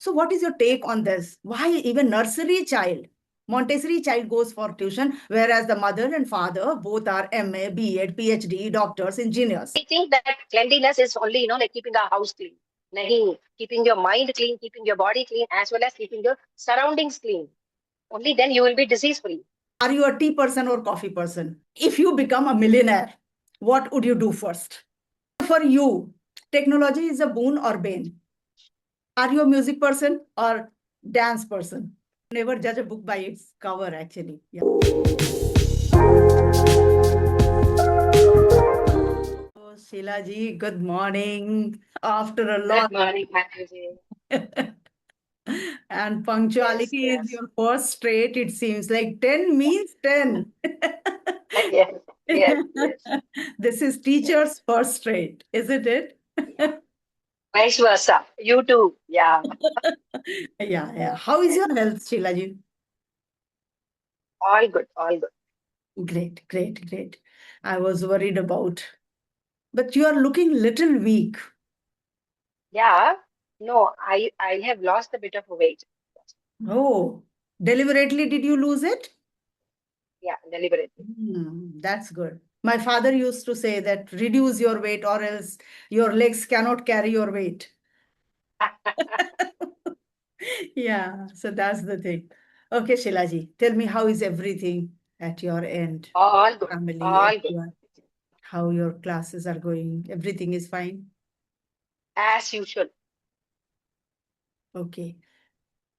So what is your take on this? Why even nursery child, Montessori child goes for tuition, whereas the mother and father both are MA, B.Ed, PhD, doctors, engineers? We think that cleanliness is only, like keeping our house clean. Nahi, keeping your mind clean, keeping your body clean, as well as keeping your surroundings clean. Only then you will be disease free. Are you a tea person or coffee person? If you become a millionaire, what would you do first? For you, technology is a boon or bane? Are you a music person or dance person? Never judge a book by its cover, actually. Yeah. Oh, Sheela Ji, good morning. After a Good long morning, Mataji. and Yes, punctuality is yes. your first trait, it seems like 10 means 10. Yes, yes, yes, This is yes. teacher's first trait, isn't it? Yeah. Vice versa. You too. Yeah. Yeah, yeah. How is Yes. your health, Sheila Ji? All good, all good. Great, great, great. I was worried about, but you are looking little weak. Yeah. No, I have lost a bit of weight. Oh, deliberately did you lose it? Yeah, deliberately. That's good. My father used to say that reduce your weight or else your legs cannot carry your weight. Yeah, so that's the thing. Okay, Shilaji, tell me how is everything at your end? All good, Family, all good. everyone, how your classes are going. Everything is fine. As usual. Okay.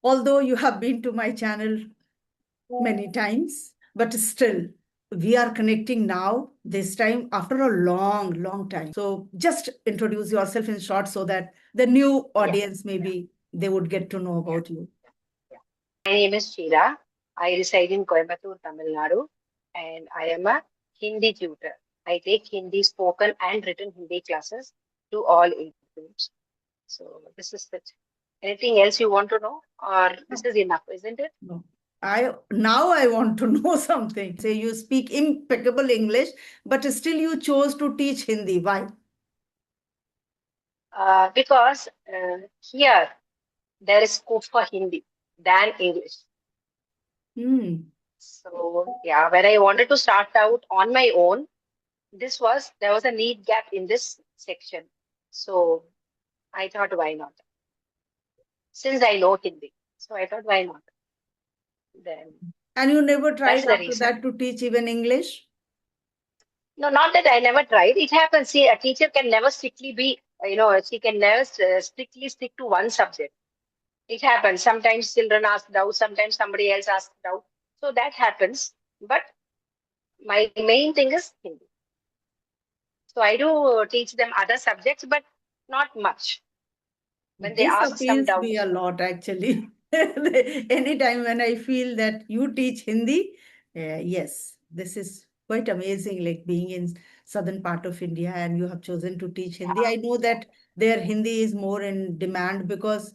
Although you have been to my channel many times, but still, we are connecting now, this time after a long, long time. So just introduce yourself in short so that the new Yeah, audience, maybe they would get to know yeah, about you. yeah. My name is Sheela. I reside in Coimbatore, Tamil Nadu, and I am a Hindi tutor. I take Hindi spoken and written Hindi classes to all age groups. So this is it. Anything else you want to know, or this is enough, isn't it? No. I want to know something. Say you speak impeccable English, but still you chose to teach Hindi. Why? Because here there is scope for Hindi than English. Hmm. So yeah, when I wanted to start out on my own, there was a need gap in this section. So I thought, why not? Since I know Hindi, so I thought, why not? Then And you never that's tried the after reason. that to teach even English? No, not that I never tried. It happens. See, a teacher can never strictly be, she can never strictly stick to one subject. It happens. Sometimes children ask doubt, sometimes somebody else asks doubt. So that happens. But my main thing is Hindi. So I do teach them other subjects, but not much. When they This ask some appeals me doubts, a lot, actually. Anytime when I feel that you teach Hindi, yes, this is quite amazing, like being in southern part of India and you have chosen to teach Hindi. yeah, I know that their Hindi is more in demand because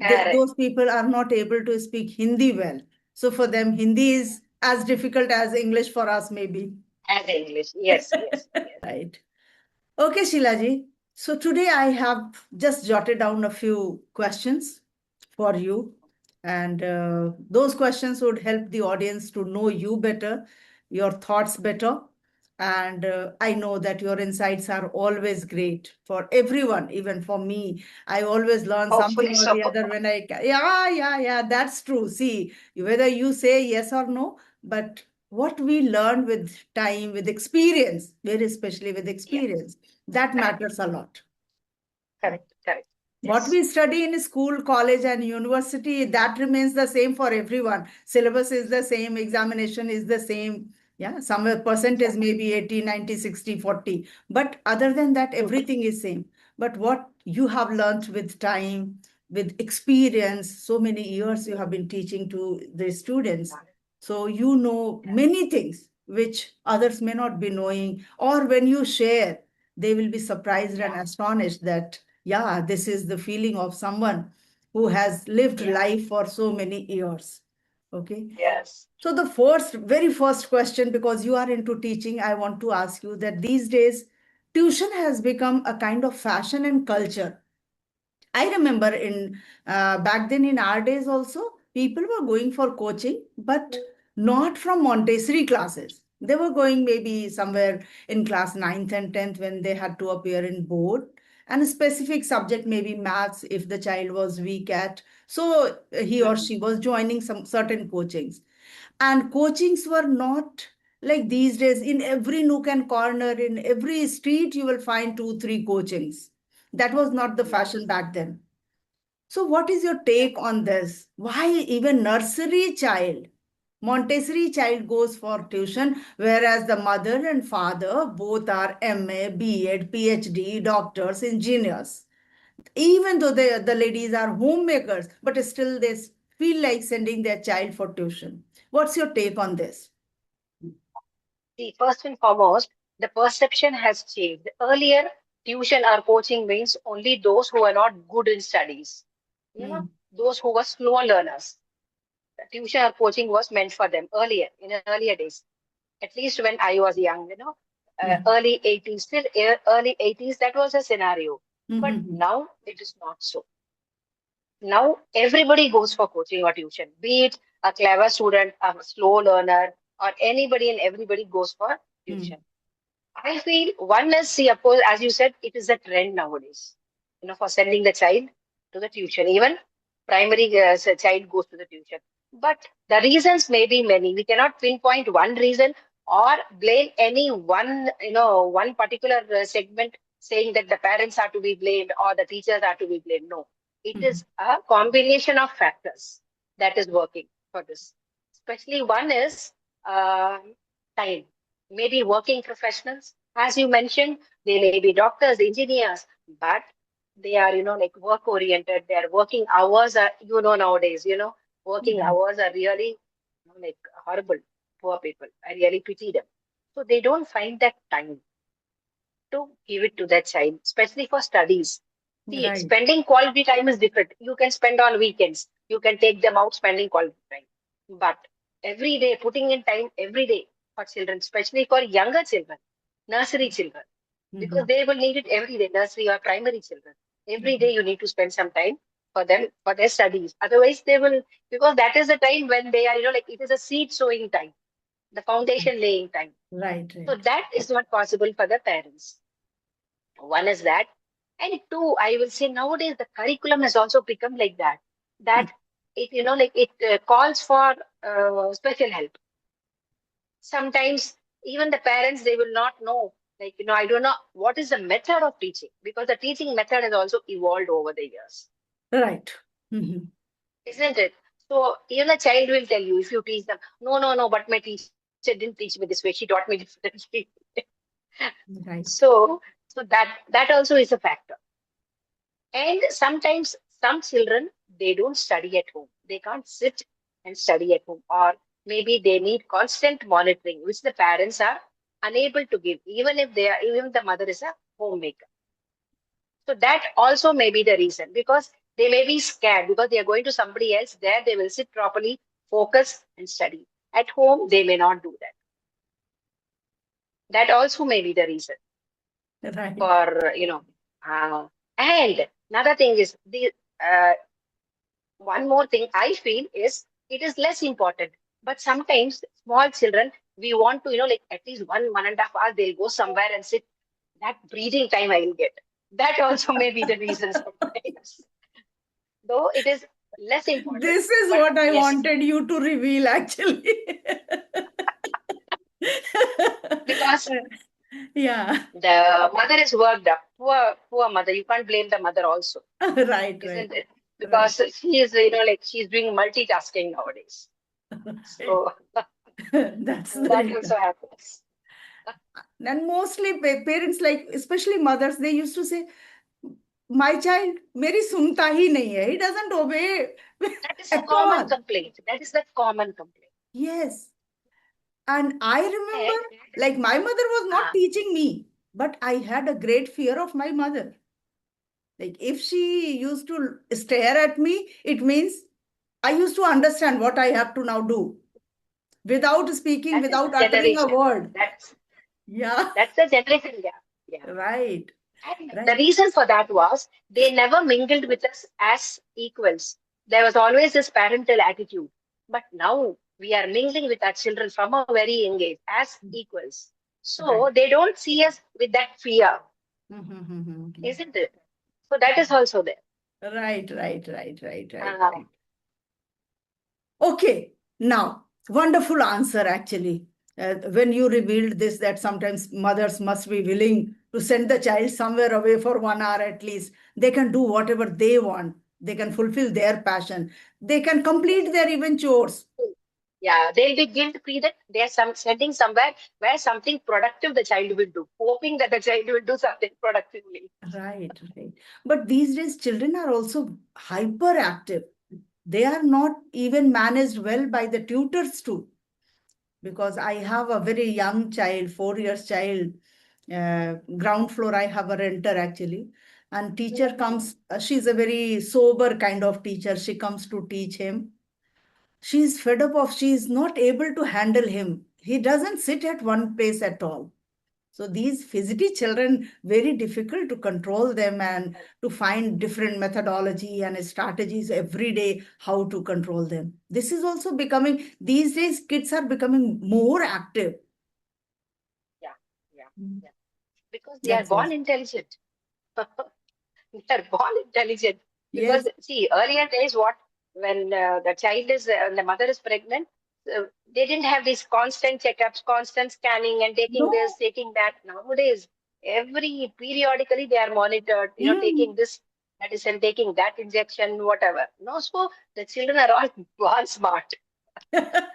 correct. those people are not able to speak Hindi well. So for them, Hindi is as difficult as English for us, maybe. And English. Yes, yes, yes. Right. Okay, Shilaji. So today I have just jotted down a few questions for you. And those questions would help the audience to know you better, your thoughts better. And I know that your insights are always great for everyone, even for me. I always learn something Hopefully or so. the other when yeah, yeah, yeah, that's true. See, whether you say yes or no, but what we learn with time, with experience, very especially with Yeah, experience, that correct, matters a lot. correct, correct. What Yes. we study in school, college, and university, that remains the same for everyone. Syllabus is the same, examination is the same. Yeah, some percentage Exactly. may be 80, 90, 60, 40. But other than that, True. everything is same. But what you have learned with time, with experience, so many years you have been teaching to the students. So you know Yeah. many things which others may not be knowing. Or when you share, they will be surprised and Yeah. astonished that yeah, this is the feeling of someone who has lived Yeah. life for so many years. Okay. Yes. So the very first question, because you are into teaching, I want to ask you that these days tuition has become a kind of fashion and culture. I remember in back then in our days also, people were going for coaching, but not from Montessori classes. They were going maybe somewhere in class ninth and 10th when they had to appear in board and a specific subject, maybe maths, if the child was weak at. So he or Mhm. she was joining some certain coachings. And coachings were not like these days. In every nook and corner, in every street, you will find two, three coachings. That was not the fashion Yes. back then. So, what is your take on this? Why even nursery child, Montessori child goes for tuition, whereas the mother and father both are MA, B.Ed, PhD, doctors, engineers. Even though the ladies are homemakers, but still they feel like sending their child for tuition. What's your take on this? See, first and foremost, the perception has changed. Earlier, tuition or coaching means only those who are not good in studies. You know, Hmm. those who were slow learners. Tuition or coaching was meant for them earlier, in earlier days. At least when I was young, Hmm. early 80s, still early 80s, that was a scenario. But Hmm. now it is not so. Now everybody goes for coaching or tuition, be it a clever student, a slow learner, or anybody and everybody goes for Hmm. tuition. I feel one is, see, of course, as you said, it is a trend nowadays, for sending the child to the tuition. Even primary child goes to the tuition. But the reasons may be many. We cannot pinpoint one reason or blame any one particular segment saying that the parents are to be blamed or the teachers are to be blamed. No, it Hmm. is a combination of factors that is working for this. Especially one is uh, time. Maybe working professionals, as you mentioned, they may be doctors, engineers, but they are, like work oriented. Their working hours are, nowadays, working Right. hours are really, like horrible. Poor people. I really pity them. So they don't find that time to give it to their child, especially for studies. See, Right. spending quality time is different. You can spend on weekends. You can take them out spending quality time. But every day, putting in time every day for children, especially for younger children, nursery children, because Hmm. they will need it every day, nursery or primary children. Every day you need to spend some time for them, for their studies. Otherwise, they will, because that is the time when they are, like it is a seed sowing time, the foundation laying time. Right. So Right. that is not possible for the parents. One is that. And two, I will say nowadays the curriculum has also become like that. Hmm. That it, like it calls for special help. Sometimes even the parents, they will not know, like, I don't know what is the method of teaching because the teaching method has also evolved over the years, Right. Hmm. isn't it? So even a child will tell you if you teach them, no, no, no, but my teacher didn't teach me this way. She taught me differently. Right. So that also is a factor. And sometimes some children, they don't study at home. They can't sit and study at home, or maybe they need constant monitoring, which the parents are unable to give, even if the mother is a homemaker. So that also may be the reason because they may be scared because they are going to somebody else. There they will sit properly, focus and study. At home, they may not do that. That also may be the reason Right. for, uh, and another thing is the uh, one more thing I feel is it is less important. But sometimes small children, we want to, like at least 1.5 hours, they'll go somewhere and sit. That breathing time I will get. That also may be the reason sometimes. Though it is less important, This is but what I yes, wanted you to reveal, actually. because Yeah. the mother is worked up. Poor mother. You can't blame the mother also, Right. Right. isn't it? Right. Because she is, like she's doing multitasking nowadays. Right. So That's the that also reason. happens. And mostly parents, like especially mothers, they used to say, "My child, मेरी सुनता ही नहीं है. He doesn't obey That is a at common all." complaint. That is the common complaint. Yes. And I And, remember, like my mother was not uh, teaching me, but I had a great fear of my mother. Like if she used to stare at me, it means I used to understand what I have to now do without speaking, that is the without uttering a generation. word. That's Yeah, that's the generation gap. Yeah. right. And the Right. reason for that was they never mingled with us as equals. There was always this parental attitude. But now we are mingling with our children from a very young age as equals. So Right. they don't see us with that fear, Mm-hmm. isn't it? So that is also there. Right, right, right, right, right, Uh, right. Okay, now, wonderful answer actually. When you revealed this, that sometimes mothers must be willing to send the child somewhere away for 1 hour at least. They can do whatever they want. They can fulfill their passion. They can complete their even chores. yeah, they'll be guilt free that they're sending somewhere where something productive the child will do, hoping that the child will do something productively. Right, right. But these days, children are also hyperactive. They are not even managed well by the tutors too. Because I have a very young child, 4 years child. Ground floor, I have a renter actually. And teacher Mhm. comes, she's a very sober kind of teacher. She comes to teach him. She's fed up of, she's not able to handle him. He doesn't sit at one place at all. So these fidgety children, very difficult to control them and to find different methodology and strategies every day how to control them. This is also becoming, these days kids are becoming more active. Yeah, yeah, Mm. yeah. Because they are That's born yes. intelligent. They are born intelligent. Because Yes. see, earlier days, what when the child is the mother is pregnant, they didn't have these constant checkups, constant scanning, and taking this, No. taking that. Nowadays, every periodically they are monitored. Mm. Taking this medicine, taking that injection, whatever. No, so the children are all born smart.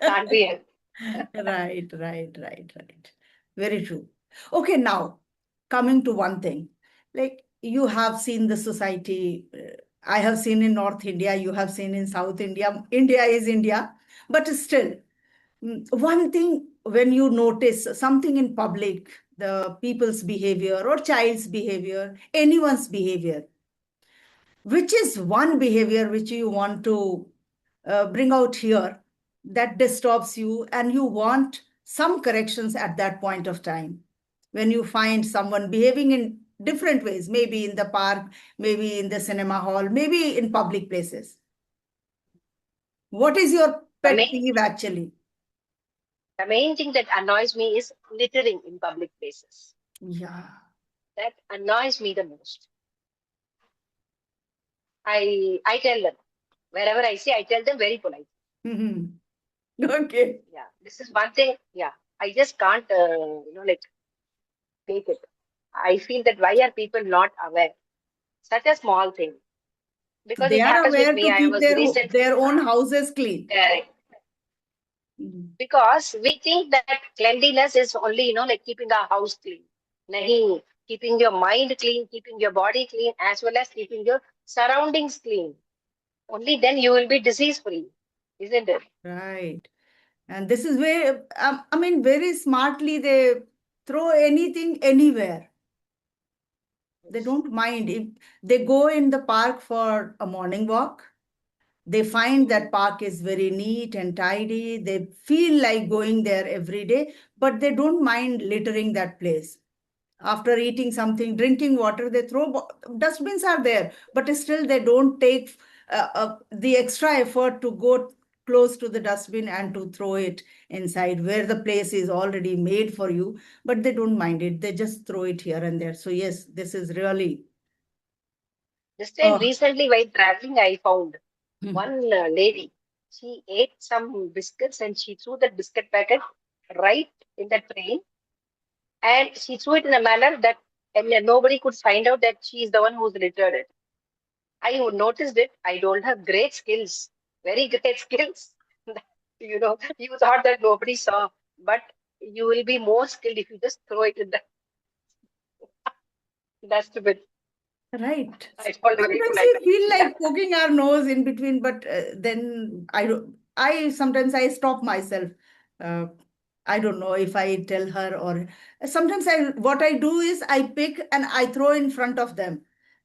Can't be helped. Right, right, right, right. Very true. Okay, now coming to one thing, like you have seen the society, I have seen in North India, you have seen in South India. India is India, but still, one thing when you notice something in public, the people's behavior or child's behavior, anyone's behavior, which is one behavior which you want to bring out here that disturbs you and you want some corrections at that point of time when you find someone behaving in different ways, maybe in the park, maybe in the cinema hall, maybe in public places? What is your The pet main peeve actually? the main thing that annoys me is littering in public places. Yeah. That annoys me the most. I tell them wherever I see, I tell them very polite. Mhm. Okay. Yeah, this is one thing. Yeah, I just can't, like take it. I feel that why are people not aware? Such a small thing because They it are happens with aware me. to I keep was recently their own houses clean. Mhm. because we think that cleanliness is only like keeping our house clean. Nahi, keeping your mind clean, keeping your body clean, as well as keeping your surroundings clean. Only then you will be disease free, isn't it? Right. And this is where, I mean, very smartly they throw anything anywhere. They Yes. don't mind if they go in the park for a morning walk. They find that park is very neat and tidy. They feel like going there every day, but they don't mind littering that place. After eating something, drinking water, they throw dustbins are there, but still they don't take the extra effort to go close to the dustbin and to throw it inside where the place is already made for you. But they don't mind it. They just throw it here and there. So yes, this is really. This time Oh. recently while traveling, I found Hmm. one lady. She ate some biscuits and she threw that biscuit packet right in the train, and she threw it in a manner that and nobody could find out that she is the one who's littered it. I noticed it. I told her, great skills, very great skills. You thought that nobody saw, but you will be more skilled if you just throw it in the dustbin. Right. I told her very Sometimes we politely. feel like poking our nose in between, but then I don't. I sometimes I stop myself. Uh, I don't know if I tell her or sometimes I what I do is I pick and I throw in front of them.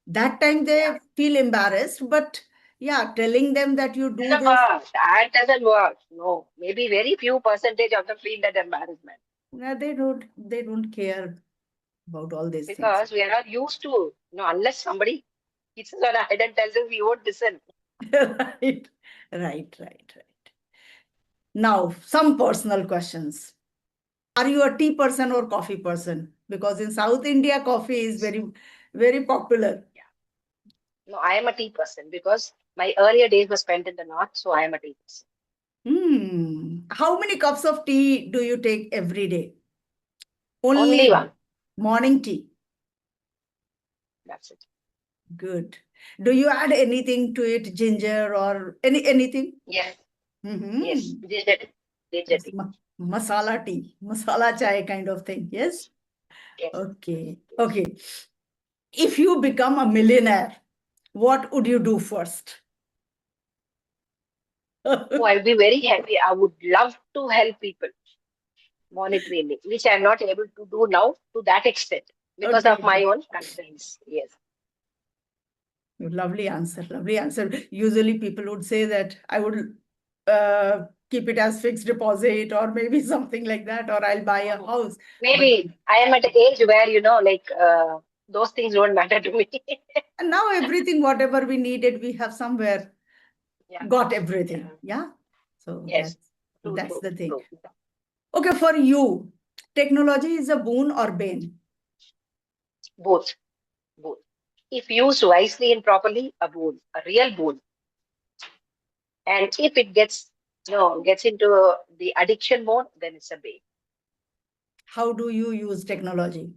That time Yeah. they feel embarrassed, but yeah, telling them that you do Doesn't this, work. That doesn't work. No, maybe very few percentage of them feel that embarrassment. nah, they don't care. about all these things. because we are not used to, unless somebody hits us on our head and tells us, we won't listen. Right, right, right, right. Now, some personal questions. Are you a tea person or coffee person? Because in South India, coffee is very, very popular. Yeah. No, I am a tea person because my earlier days were spent in the north, so I am a tea person. How many cups of tea do you take every day? Only Only one. morning tea. That's it. Good. Do you add anything to it, ginger or anything? Yes. Yes. Mm-hmm. Ginger tea. Ginger It's tea. masala tea, masala chai kind of thing. Yes. Yes. Okay. Yes. Okay. If you become a millionaire, what would you do first? Oh, I'll be very happy. I would love to help people monetarily, which I'm not able to do now to that extent because of Okay. my own constraints. Yes. Lovely answer. Lovely answer. Usually people would say that I would keep it as fixed deposit or maybe something like that, or I'll buy a house. But Maybe I am at an age where, those things don't matter to me. and now everything, whatever we needed, we have somewhere Yeah. got Yeah. everything. Yeah. So Yes. True, that's true, the thing. true. Okay, for you, technology is a boon or bane? Both. Both. If used wisely and properly, a boon, a real boon. And if it gets into the addiction mode, then it's a bane. How do you use technology?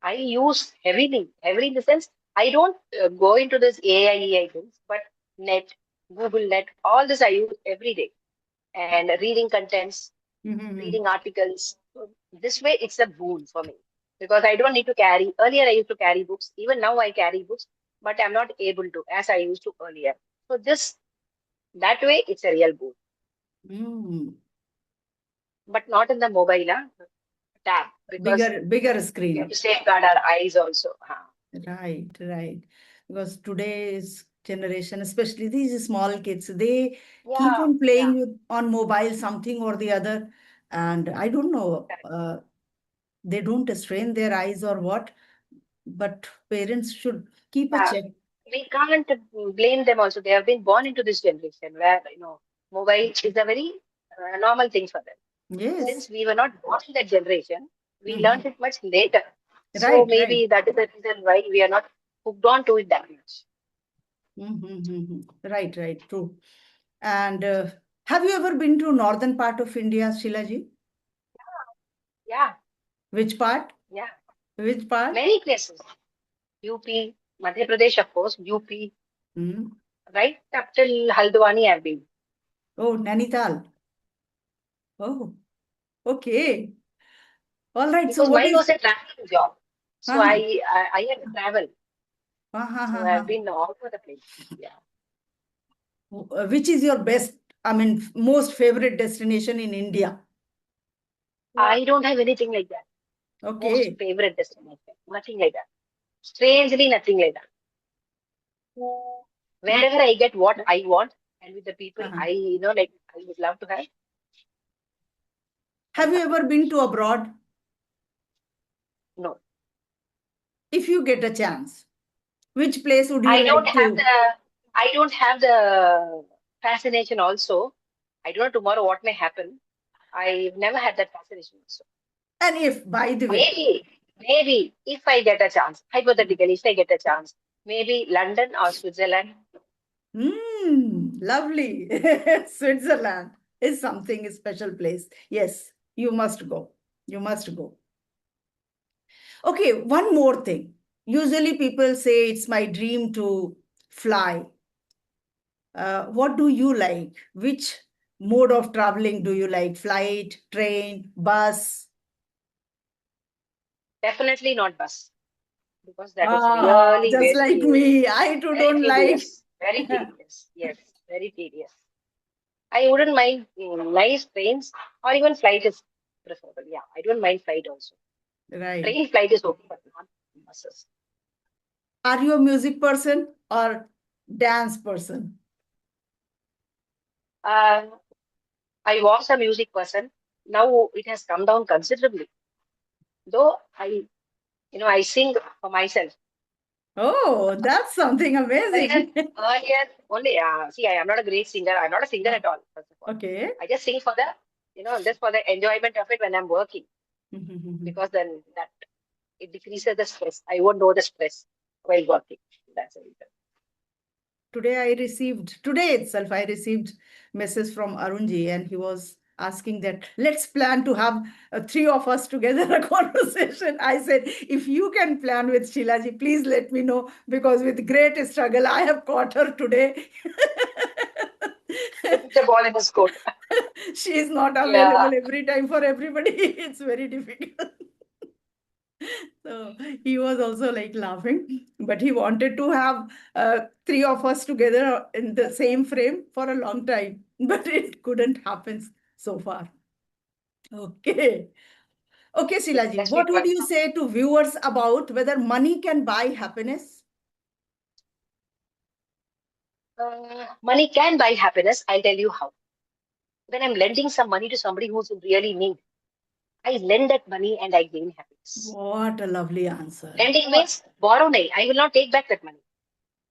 I use heavily in the sense I don't go into this AI things, but net, Google Net, all this I use every day. And reading contents, Mhm. reading articles. So this way, it's a boon for me because I don't need to carry. Earlier, I used to carry books. Even now, I carry books, but I'm not able to as I used to earlier. So that way, it's a real boon, Mm. but not in the mobile tab because Bigger we have screen. to safeguard our eyes also. Right, right. Because today's generation, especially these small kids, they keep Yeah, on yeah. playing with on mobile something or the other. And I don't know, they don't strain their eyes or what, but parents should keep a Yeah, check. we can't blame them also. They have been born into this generation where, mobile is a very normal thing for them. Yes. Since we were not born in that generation, we learned Mhm. it much later. So Right, right. maybe that is the reason why we are not hooked on to it that much. Mm-hmm. Right, right, true. And have you ever been to northern part of India, Shilaji? Yeah, Which part? yeah. Which part? Many places. UP, Madhya Pradesh, of course, UP, Mm. right up till Haldwani I've been. Oh, Nainital. Oh, okay. All right. So Because what mine is? was a traveling job. So Uh-huh. I had to travel. So I've Uh-huh. been all over the place. Yeah. Which is your best, I mean, most favorite destination in India? I don't have anything like that. Most Okay. favorite destination. Nothing like that. Strangely, nothing like that. Wherever I get what I want and with the people Uh-huh. I would love to have, I'm Have you happy. ever been to abroad? No, If you get a chance, which place would you I don't like have to? the I don't have the fascination also. I don't know tomorrow what may happen. I've never had that fascination also. And if, by the way, Maybe if I get a chance, hypothetically, if I get a chance, maybe London or Switzerland. Lovely. Switzerland is something a special place. Yes, you must go. You must go. Okay, one more thing. Usually people say it's my dream to fly. What do you like? Which mode of traveling do you like? Flight, train, bus? Definitely not bus because that is Ah, really just like me. I too very don't like. tedious. Very tedious. Yes, very tedious. I wouldn't mind nice trains or even flight is preferable. Yeah, I don't mind flight also. Right. Train flight is okay, but not buses. Are you a music person or dance person? I was a music person. Now it has come down considerably. Though I sing for myself. Oh, that's something Earlier, amazing. earlier only. See, I am not a great singer. I'm not a singer at all. First of all, Okay. I just sing for just for the enjoyment of it when I'm working, because then that it decreases the stress. I won't know the stress while working. That's the reason. Today itself, I received message from Arunji, and he was asking that let's plan to have three of us together a conversation. I said, if you can plan with Sheela Ji, please let me know, because with great struggle, I have caught her today. You put the ball in his court. She is not Yeah. available every time for everybody. It's very difficult. So he was also like laughing, but he wanted to have three of us together in the same frame for a long time, but it couldn't happen so far. Okay. Okay, Shilaji, Let's what meet would one. you say to viewers about whether money can buy happiness? Money can buy happiness. I'll tell you how. When I'm lending some money to somebody who's in really need, I lend that money and I gain happiness. What a lovely answer. Lending means borrow nahi. I will not take back that money.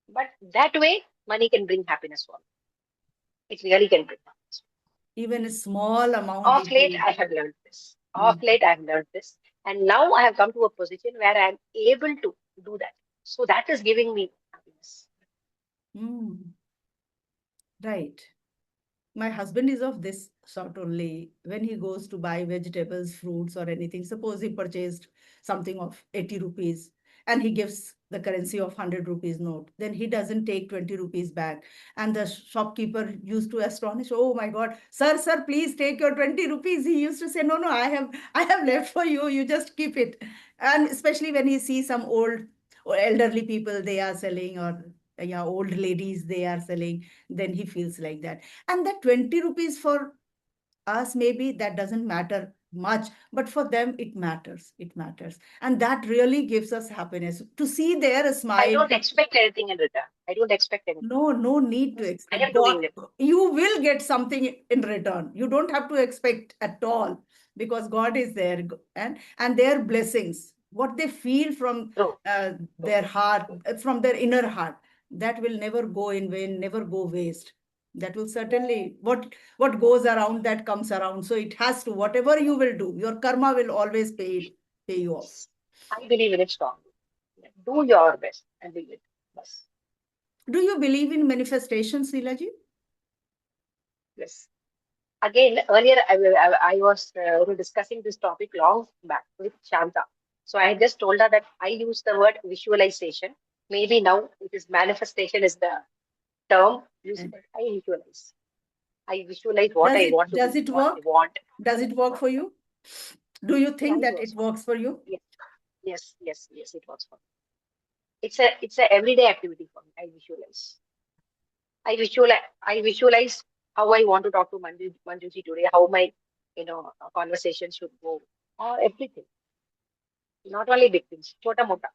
But that way, money can bring happiness for me. It really can bring happiness. Even a small amount, Of if late, you. I have learned this. Mm, Of late, I have learned this. And now I have come to a position where I am able to do that. So that is giving me happiness. mm, right. My husband is of this sort only. When he goes to buy vegetables, fruits, or anything, suppose he purchased something of 80 rupees and he gives the currency of 100 rupees note, then he doesn't take 20 rupees back. And the shopkeeper used to astonish, oh my God, sir, please take your 20 rupees. He used to say, no, I have left for you. You just keep it. And especially when he sees some old or elderly people, they are selling, or yeah, old ladies, they are selling, then he feels like that. And that 20 rupees for us, maybe that doesn't matter much, but for them, it matters. And that really gives us happiness to see their I smile. don't expect anything in return. I don't expect anything. No need to I expect. am God, doing it. you will get something in return. You don't have to expect at all, because God is there, and their blessings, what they feel from True. True. their heart, from their inner heart, that will never go in vain, never go waste. That will certainly, what goes around, that comes around. So it has to, whatever you will do, your karma will always pay you off. Yes. I believe in it strongly. Do your best and do it. Bas. Do you believe in manifestation, Silaji? Yes. Again, earlier I was discussing this topic long back with Shanta. So I just told her that I use the word visualization. Maybe now it is manifestation is the term used, And but I visualize. I visualize what does I it want to does be, it what I work? want. Does it work for you? Do you Yeah, think it that works it for me. works for you? Yes, yes, it works for me. It's a everyday activity for me. I visualize how I want to talk to Manjuji today, how my conversation should go, or everything. Not only big things, chota mota.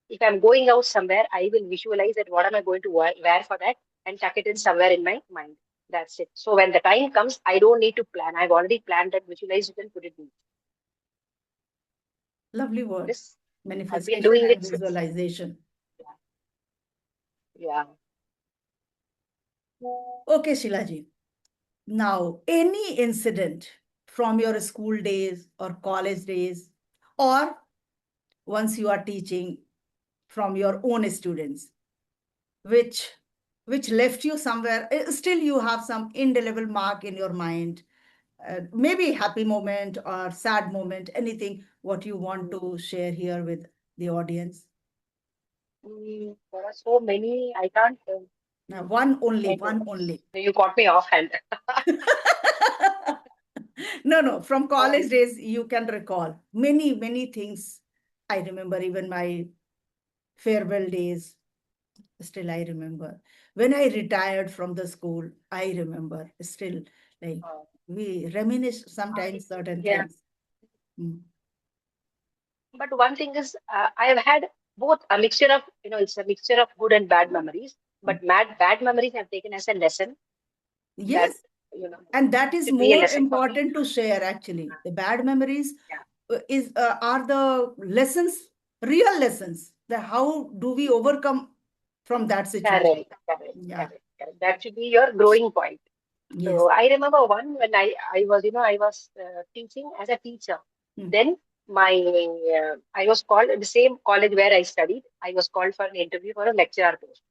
If I'm going out somewhere, I will visualize that what am I going to wear for that and tuck it in somewhere in my mind. That's it. So when the time comes, I don't need to plan. I've already planned that, visualize it and put it in. Lovely words. This I've been Manifestation doing and it since. visualization. Yeah. Yeah. Okay, Shilaji. Now, any incident from your school days or college days, or once you are teaching, from your own students, which left you somewhere, still you have some indelible mark in your mind, maybe happy moment or sad moment, anything what you want Mm. to share here with the audience. There are so many. I can't. Now, one only, And one only. you caught me off hand. No, from college Um, days, you can recall many things. I remember even my farewell days. Still, I remember. When I retired from the school, I remember still, like, uh, we reminisce sometimes certain yeah. things. Mm. But one thing is, I have had both a mixture of, it's a mixture of good and bad memories. But bad memories I've taken as a lesson that, Yes, you know, and that is should be a more lesson for me. important to share actually. The bad memories, Yeah. are the lessons, real lessons. How do we overcome from that situation? Correct, correct, Yeah. correct, correct. That should be your growing point. Yes. So I remember one when I was, I was teaching as a teacher. Mm. Then my I was called in the same college where I studied. I was called for an interview for a lecturer post.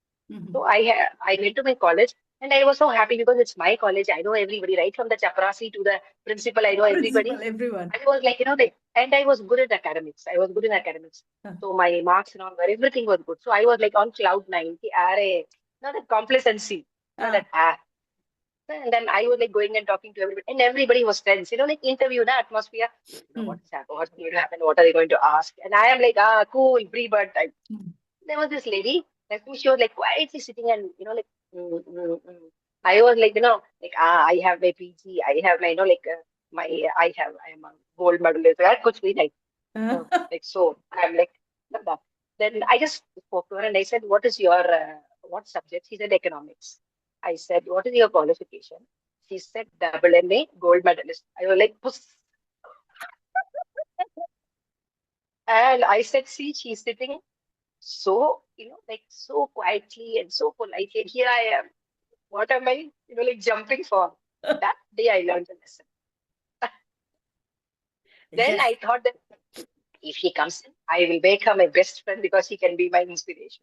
So Mhm. I went to my college and I was so happy because it's my college. I know everybody, right from the chaprasi to the principal. I know Principal, everybody. everyone. I was like, like, and I was good at academics. I was good in academics. Huh. So my marks and all, everything was good. So I was like on cloud nine. Not that complacency, not Ah. that and then I was like going and talking to everybody, and everybody was tense, like interview, na atmosphere. Mm. What is happening? What's going to happen? What are they going to ask? And I am like, cool, free bird type. Mm. There was this lady, like she was like quietly sitting and like, I was like, like I have my PG, I have my, like my, I am a gold medalist. That kuch bhi nahi. Like so, I'm like, not that. Then I just spoke to her and I said, "What is your what subject?" She said, "Economics." I said, "What is your qualification?" She said, "Double MA, gold medalist." I was like, "Puss." And I said, "See, she's sitting so, like so quietly and so politely. And here I am. What am I, like jumping for?" That day I learned a lesson. Then Yes. I thought that if she comes in, I will make her my best friend because she can be my inspiration.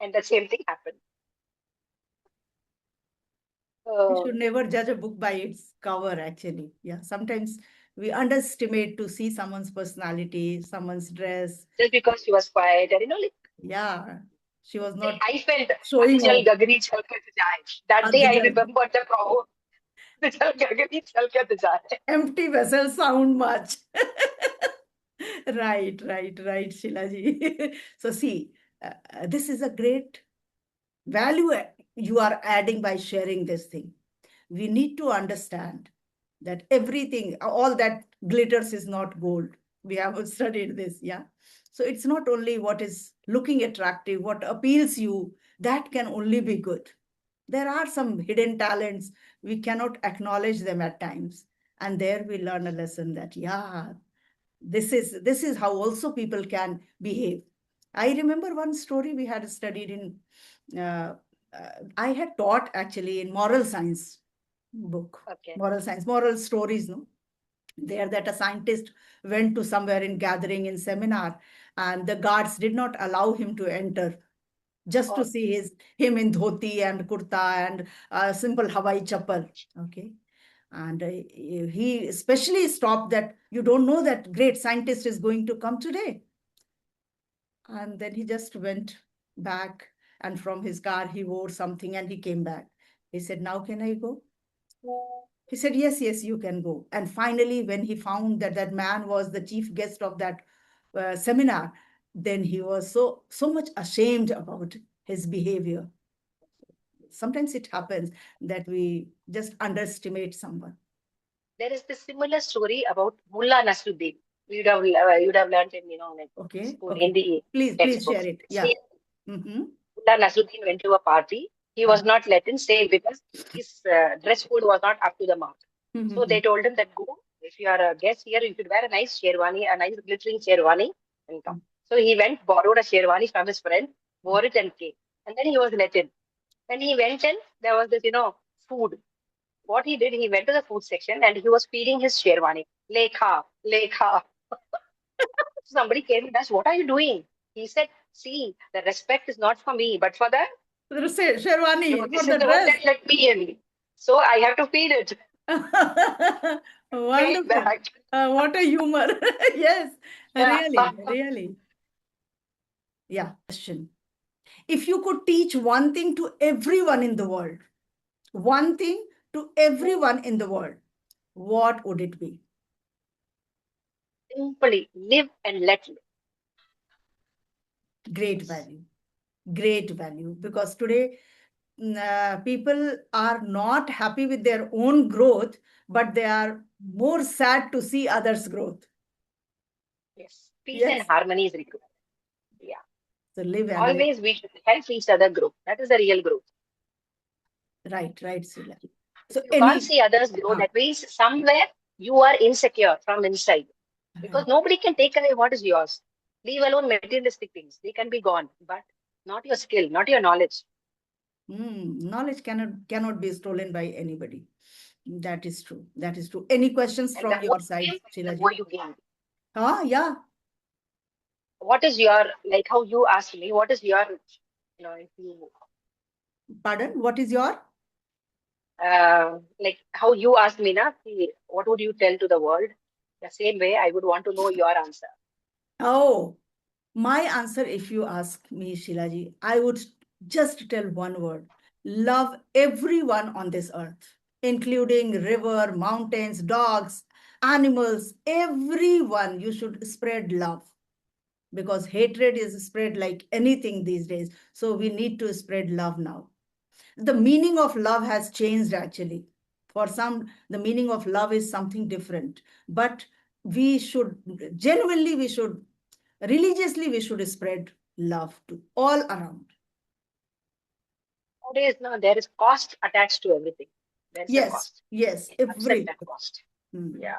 And the same thing happened. We Uh, should never judge a book by its cover, actually. Yeah. Sometimes we underestimate to see someone's personality, someone's dress. just because she was quiet and like Yeah. She was not I felt showing Jal off. Gagani Chalkat Jaye. That day I Adjal. remember the proverb, Jal Gagani Chalkat Jaye. Empty vessel sound much. Right, right, right, Sheila ji. So see, this is a great value you are adding by sharing this thing. We need to understand that everything, all that glitters is not gold. We have studied this, yeah. So it's not only what is looking attractive, what appeals you, that can only be good. There are some hidden talents, we cannot acknowledge them at times. And there we learn a lesson that, yeah, this is how also people can behave. I remember one story we had studied in uh, I had taught actually in moral science book, Okay. moral science, moral stories, no? There that a scientist went to somewhere in gathering in seminar, and the guards did not allow him to enter, just to Oh, see him in dhoti and kurta and simple Hawaii chappal. Okay. And he especially stopped that you don't know that great scientist is going to come today. And then he just went back, and from his car he wore something and he came back. He said, "Now can I go?" He said, "Yes, yes, you can go." And finally, when he found that that man was the chief guest of that seminar, then he was so much ashamed about his behavior. Sometimes it happens that we just underestimate someone. there is this similar story about Mullah Nasruddin. You'd have learned in like Okay, school in okay. the Please share textbooks. it. Yeah. See, Mm-hmm. Mullah Nasruddin went to a party. He was not let in stay because his dress code was not up to the mark. So Mm-hmm. they told him that go. If you are a guest here, you should wear a nice sherwani, a nice glittering sherwani, and come. So he went, borrowed a sherwani from his friend, wore it, and came. And then he was let in. When he went in, there was this, food. What he did, he went to the food section and he was feeding his sherwani. Lekha, lekha. Somebody came and asked, "What are you doing?" He said, "See, the respect is not for me, but for the, Sherwani for this is the the one dress. that let me in. So I have to feed it." Pay it Wonderful. back. What a humor. Yes, Yeah. really, really. Yeah. Question. If you could teach one thing to everyone in the world, one thing to everyone in the world, what would it be? Simply live and let live. Great Yes. value. Great value. Because today, people are not happy with their own growth, but they are more sad to see others' growth. Yes. Peace and Yes. harmony is required. Yeah. So live and let. Always we should help each other grow. That is the real growth. Right, right, Sheila. If So you can't any, see others grow, huh, that means somewhere you are insecure from inside. because Right. nobody can take away what is yours. Leave alone materialistic things; they can be gone, but not your skill, not your knowledge. Knowledge cannot be stolen by anybody. That is true. That is true. Any questions And the from more your you side, give, the Sheila more ji? you gain. Yeah. What is your, like how you asked me? What is your, if you Pardon? What is your? like how you asked me, na, what would you tell to the world? The same way, I would want to know your answer. Oh, my answer, if you ask me, Sheila ji, I would just tell one word: love everyone on this earth, including river, mountains, dogs, animals, everyone. You should spread love because hatred is spread like anything these days. So we need to spread love now. The meaning of love has changed actually. For some, the meaning of love is something different. But we should, genuinely, we should, religiously, we should spread love to all around. Nowadays, no, there is cost attached to everything. There is a Yes, cost. yes, It comes at that cost. hmm, Yeah.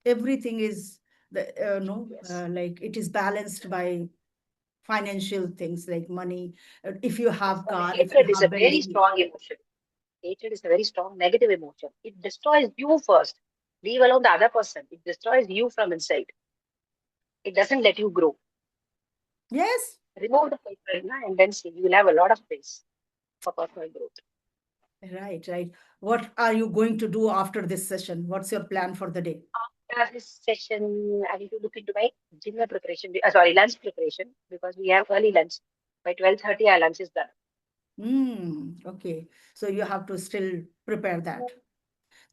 everything is the no Yes. like it is balanced by financial things like money. If you Yes. have And car, if you hatred is a have very building. strong emotion. Hatred is a very strong negative emotion. It destroys you first. Leave alone the other person. It destroys you from inside. It doesn't let you grow. Yes. Remove the hatred, na, and then see you will have a lot of space for personal growth. Right, right. What are you going to do after this session? What's your plan for the day? After this session, I need to look into my dinner preparation. Sorry, lunch preparation because we have early lunch. By 12:30, our lunch is done. Okay. So you have to still prepare that.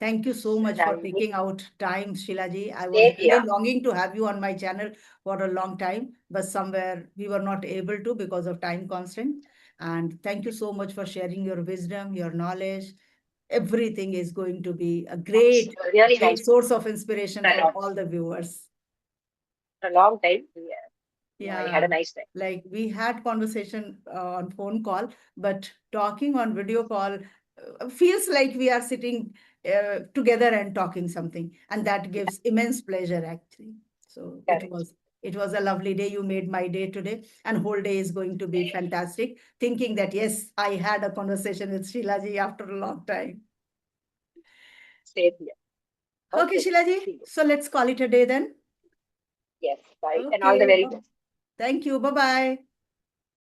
Thank you so much And I for need taking out time, Sheilaji. I was same really here. longing to have you on my channel for a long time, but somewhere we were not able to because of time constraint. And thank you so much for sharing your wisdom, your knowledge. Everything is going to be a Nice, great, really great nice. source of inspiration For a for long, all the viewers. for a long time. Yeah. No, I had Yeah, a nice time. like we had conversation on phone call, but talking on video call feels like we are sitting together and talking something, and that gives immense pleasure actually. So Correct. it was a lovely day. You made my day today, and whole day is going to be fantastic. Thinking that yes, I had a conversation with Sheila ji after a long time. Same here. Okay, Okay. Sheila ji, See you. so let's call it a day then. Yes. Bye. And all the Okay, very best. thank you. Bye bye.